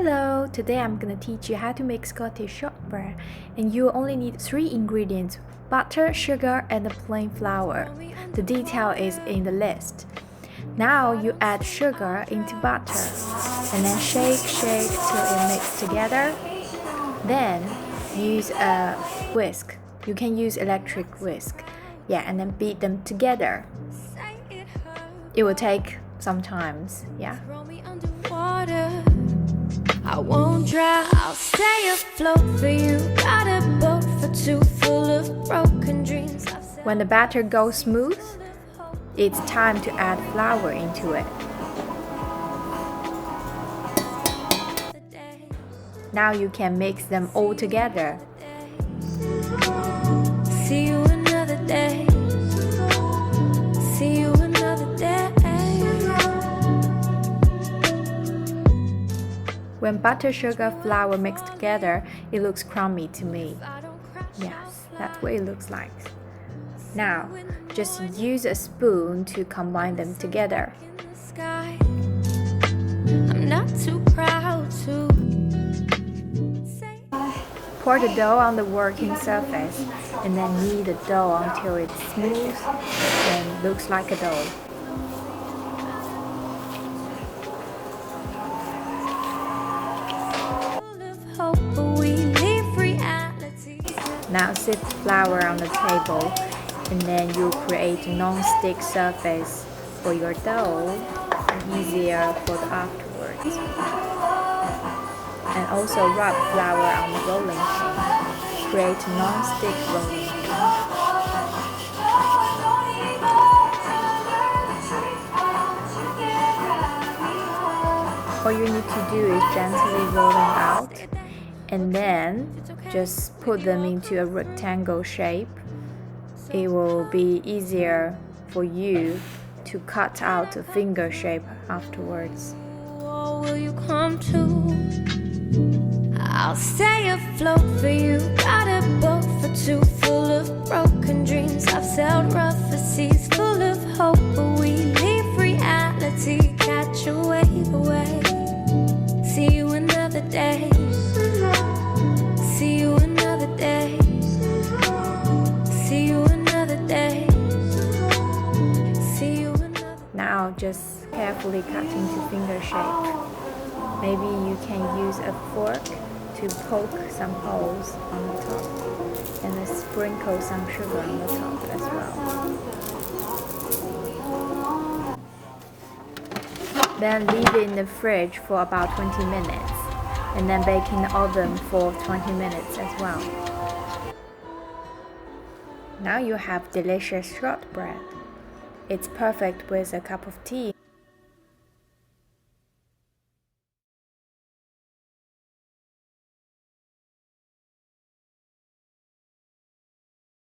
Hello! Today I'm gonna teach you how to make Scottish shortbread, and you only need 3 ingredients: butter, sugar, and the plain flour. The detail is in the list. Now you add sugar into butter, and then shake till it mixes together. Then use a whisk. You can use electric whisk. And then beat them together. It will take some time. I won't drown, I'll stay afloat for you. Got a boat for two full of broken dreams. When the batter goes smooth, it's time to add flour into it. Now you can mix them all together. See you another day. See you another day. When butter, sugar, flour mix together, it looks crummy to me. Yes, that's what it looks like. Now, just use a spoon to combine them together. I'm not too proud to. Pour the dough on the working surface and then knead the dough until it's smooth and looks like a dough. Now sift flour on the table, and then you create a non-stick surface for your dough, easier for the afterwards. And also rub flour on the rolling pin, create a non-stick rolling pin. All you need to do is gently roll them out, and then just put them into a rectangle shape. It will be easier for you to cut out a finger shape afterwards. Will you come too? I'll stay afloat for you. Got a boat for two full of broken dreams. I've sailed rougher seas full of hope, but we leave reality. Catch a wave away. See you another day. See you another day. See you another day. See you another. Now just carefully cut into finger shape. Maybe you can use a fork to poke some holes on the top, and then sprinkle some sugar on the top as well. Then leave it in the fridge for about 20 minutes, and then bake in the oven for 20 minutes as well. Now you have delicious shortbread. It's perfect with a cup of tea.